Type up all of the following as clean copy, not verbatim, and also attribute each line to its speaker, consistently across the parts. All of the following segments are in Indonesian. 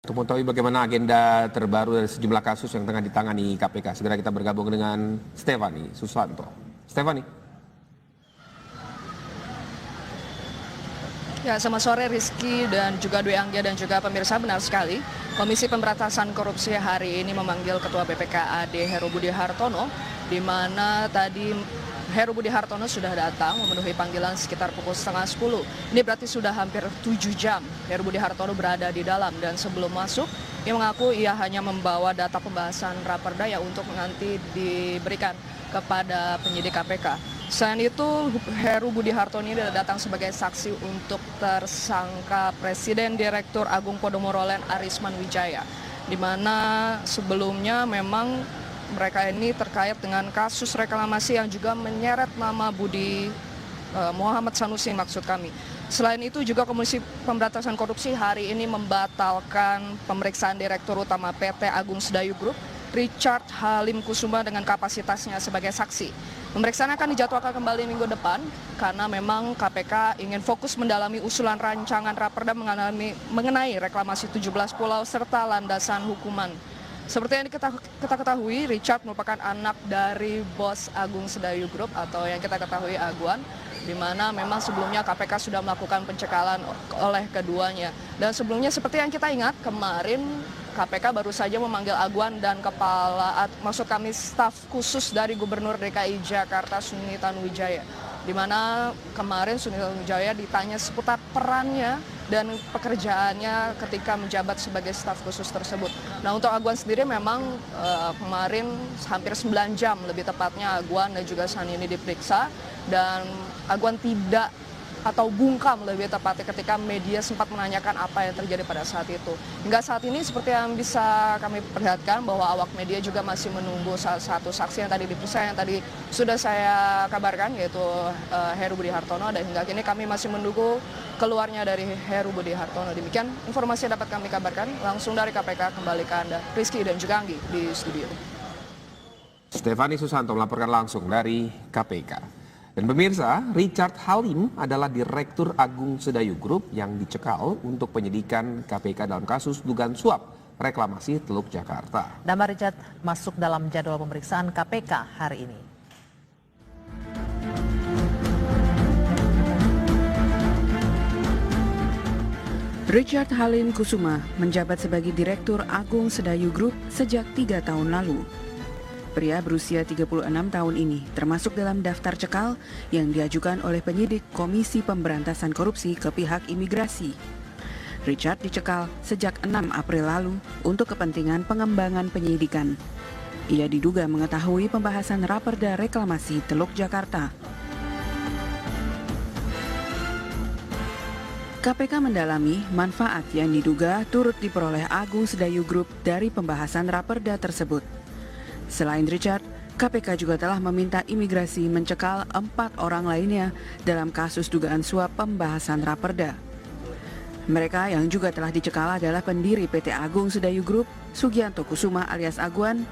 Speaker 1: Untuk mengetahui bagaimana agenda terbaru dari sejumlah kasus yang tengah ditangani KPK, segera kita bergabung dengan Stefani Susanto. Stefani.
Speaker 2: Ya, selamat sore Rizky dan juga Dwi Anggia dan juga pemirsa, benar sekali. Komisi Pemberantasan Korupsi hari ini memanggil Ketua BPKAD Heru Budi Hartono, di mana tadi Heru Budi Hartono sudah datang memenuhi panggilan sekitar pukul 9:30. Ini berarti sudah hampir 7 jam Heru Budi Hartono berada di dalam, dan sebelum masuk ia mengaku ia hanya membawa data pembahasan raperda yang untuk nanti diberikan kepada penyidik KPK. Selain itu, Heru Budi Hartono ini datang sebagai saksi untuk tersangka Presiden Direktur Agung Podomoro Land Arisman Wijaya, di mana sebelumnya memang mereka ini terkait dengan kasus reklamasi yang juga menyeret nama Budi Muhammad Sanusi maksud kami. Selain itu juga Komisi Pemberantasan Korupsi hari ini membatalkan pemeriksaan Direktur Utama PT Agung Sedayu Group Richard Halim Kusuma dengan kapasitasnya sebagai saksi. Pemeriksaan akan dijadwalkan kembali minggu depan karena memang KPK ingin fokus mendalami usulan rancangan raperda mengenai reklamasi 17 pulau serta landasan hukuman. Seperti yang kita ketahui, Richard merupakan anak dari bos Agung Sedayu Group atau yang kita ketahui Aguan, di mana memang sebelumnya KPK sudah melakukan pencekalan oleh keduanya. Dan sebelumnya seperti yang kita ingat, kemarin KPK baru saja memanggil Aguan dan staf khusus dari Gubernur DKI Jakarta Suni Tanuwijaya, di mana kemarin Suni Tanuwijaya ditanya seputar perannya dan pekerjaannya ketika menjabat sebagai staf khusus tersebut. Nah, untuk Aguan sendiri memang kemarin hampir 9 jam lebih tepatnya Aguan dan juga Sani ini diperiksa, dan Aguan tidak atau bungkam lebih tepatnya ketika media sempat menanyakan apa yang terjadi pada saat itu. Hingga saat ini seperti yang bisa kami perlihatkan bahwa awak media juga masih menunggu salah satu saksi yang tadi diperiksa, yang tadi sudah saya kabarkan, yaitu Heru Budi Hartono, dan hingga kini kami masih menunggu keluarnya dari Heru Budi Hartono. Demikian informasi yang dapat kami kabarkan langsung dari KPK. Kembali ke Anda, Rizky dan juga Anggi di studio.
Speaker 1: Stefani Susanto melaporkan langsung dari KPK. Dan pemirsa, Richard Halim adalah Direktur Agung Sedayu Group yang dicekal untuk penyidikan KPK dalam kasus dugaan suap reklamasi Teluk Jakarta.
Speaker 3: Nama Richard masuk dalam jadwal pemeriksaan KPK hari ini.
Speaker 4: Richard Halim Kusuma menjabat sebagai Direktur Agung Sedayu Group sejak 3 tahun lalu. Pria berusia 36 tahun ini termasuk dalam daftar cekal yang diajukan oleh penyidik Komisi Pemberantasan Korupsi ke pihak imigrasi. Richard dicekal sejak 6 April lalu untuk kepentingan pengembangan penyidikan. Ia diduga mengetahui pembahasan raperda reklamasi Teluk Jakarta. KPK mendalami manfaat yang diduga turut diperoleh Agung Sedayu Group dari pembahasan raperda tersebut. Selain Richard, KPK juga telah meminta imigrasi mencekal 4 orang lainnya dalam kasus dugaan suap pembahasan raperda. Mereka yang juga telah dicekal adalah pendiri PT Agung Sedayu Group, Sugianto Kusuma alias Aguan,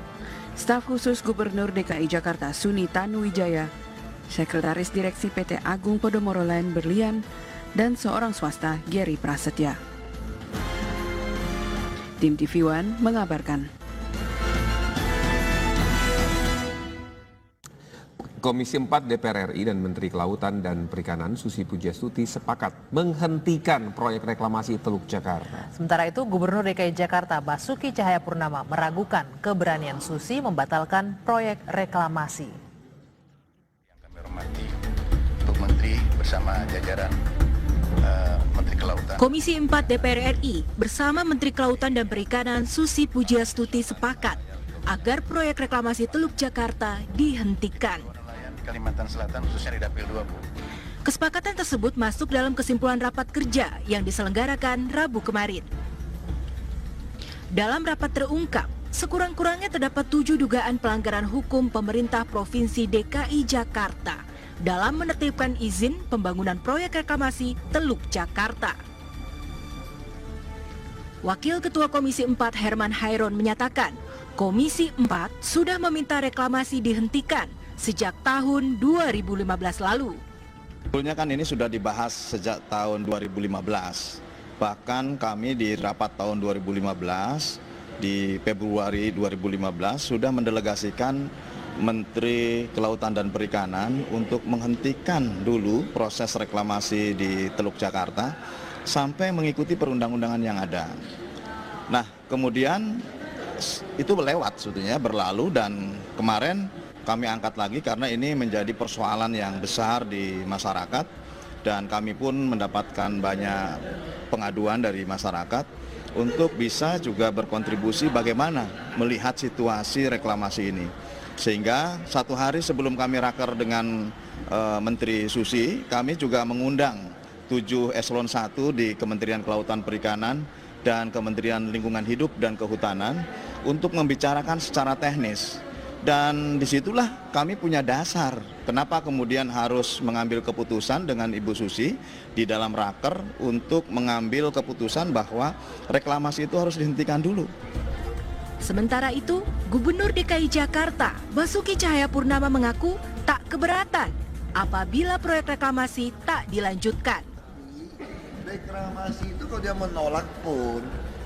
Speaker 4: staf khusus Gubernur DKI Jakarta Suni Tanuwijaya, Sekretaris Direksi PT Agung Podomoro Land Berlian, dan seorang swasta Gary Prasetya. Tim TV One mengabarkan.
Speaker 1: Komisi 4 DPR RI dan Menteri Kelautan dan Perikanan Susi Pujiastuti sepakat menghentikan proyek reklamasi Teluk Jakarta.
Speaker 3: Sementara itu, Gubernur DKI Jakarta Basuki Cahayapurnama meragukan keberanian Susi membatalkan proyek reklamasi.
Speaker 5: Yang kami hormati untuk Menteri bersama jajaran Menteri Kelautan.
Speaker 6: Komisi 4 DPR RI bersama Menteri Kelautan dan Perikanan Susi Pujiastuti sepakat agar proyek reklamasi Teluk Jakarta dihentikan.
Speaker 5: Kalimantan Selatan khususnya di Dapil 2, Bu.
Speaker 6: Kesepakatan tersebut masuk dalam kesimpulan rapat kerja yang diselenggarakan Rabu kemarin. Dalam rapat terungkap, sekurang-kurangnya terdapat 7 dugaan pelanggaran hukum pemerintah Provinsi DKI Jakarta dalam menertibkan izin pembangunan proyek reklamasi Teluk Jakarta. Wakil Ketua Komisi 4 Herman Hairon menyatakan, Komisi 4 sudah meminta reklamasi dihentikan sejak tahun 2015 lalu.
Speaker 7: Sebetulnya kan ini sudah dibahas sejak tahun 2015. Bahkan kami di rapat tahun 2015, di Februari 2015 sudah mendelegasikan Menteri Kelautan dan Perikanan untuk menghentikan dulu proses reklamasi di Teluk Jakarta sampai mengikuti perundang-undangan yang ada. Nah, kemudian itu lewat sebetulnya, berlalu, dan kemarin kami angkat lagi karena ini menjadi persoalan yang besar di masyarakat dan kami pun mendapatkan banyak pengaduan dari masyarakat untuk bisa juga berkontribusi bagaimana melihat situasi reklamasi ini. Sehingga satu hari sebelum kami raker dengan Menteri Susi, kami juga mengundang 7 eselon 1 di Kementerian Kelautan Perikanan dan Kementerian Lingkungan Hidup dan Kehutanan untuk membicarakan secara teknis. Dan disitulah kami punya dasar kenapa kemudian harus mengambil keputusan dengan Ibu Susi di dalam raker untuk mengambil keputusan bahwa reklamasi itu harus dihentikan dulu.
Speaker 6: Sementara itu, Gubernur DKI Jakarta Basuki Cahayapurnama mengaku tak keberatan apabila proyek reklamasi tak dilanjutkan.
Speaker 8: Reklamasi itu kalau dia menolak pun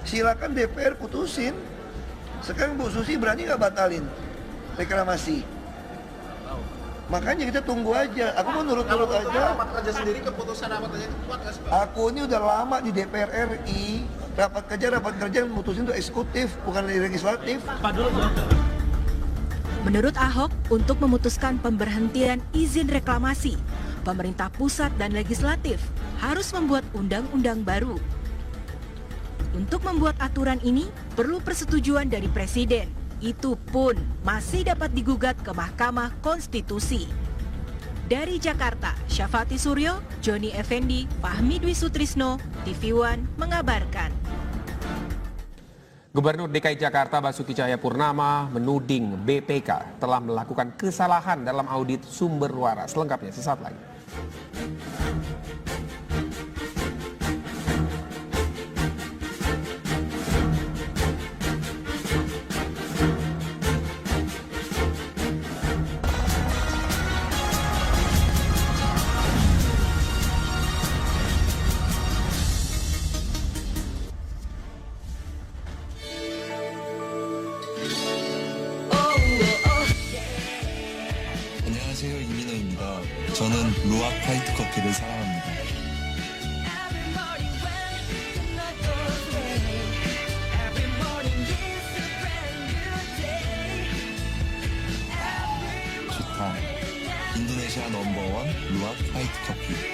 Speaker 8: silakan DPR putusin. Sekarang Bu Susi berani nggak batalin reklamasi? Makanya kita tunggu aja. Aku mau nurut-nurut aja.
Speaker 5: Rapat kerja sendiri keputusan rapat kerja itu kuat nggak sih, Pak?
Speaker 8: Aku ini udah lama di DPR RI. Rapat kerja yang mutusin itu eksekutif, bukan dari legislatif.
Speaker 6: Menurut Ahok, untuk memutuskan pemberhentian izin reklamasi, pemerintah pusat dan legislatif harus membuat undang-undang baru. Untuk membuat aturan ini, perlu persetujuan dari Presiden. Itu pun masih dapat digugat ke Mahkamah Konstitusi. Dari Jakarta, Syafati Suryo, Joni Effendi, Fahmi Dwi Sutrisno, TV One mengabarkan.
Speaker 1: Gubernur DKI Jakarta Basuki Cahayapurnama menuding BPK telah melakukan kesalahan dalam audit sumber waras. Selengkapnya sesaat lagi.
Speaker 9: 안녕하세요, 이민호입니다. 저는 루악 화이트 커피를 사랑합니다. 좋다. 인도네시아 넘버원 루악 화이트 커피.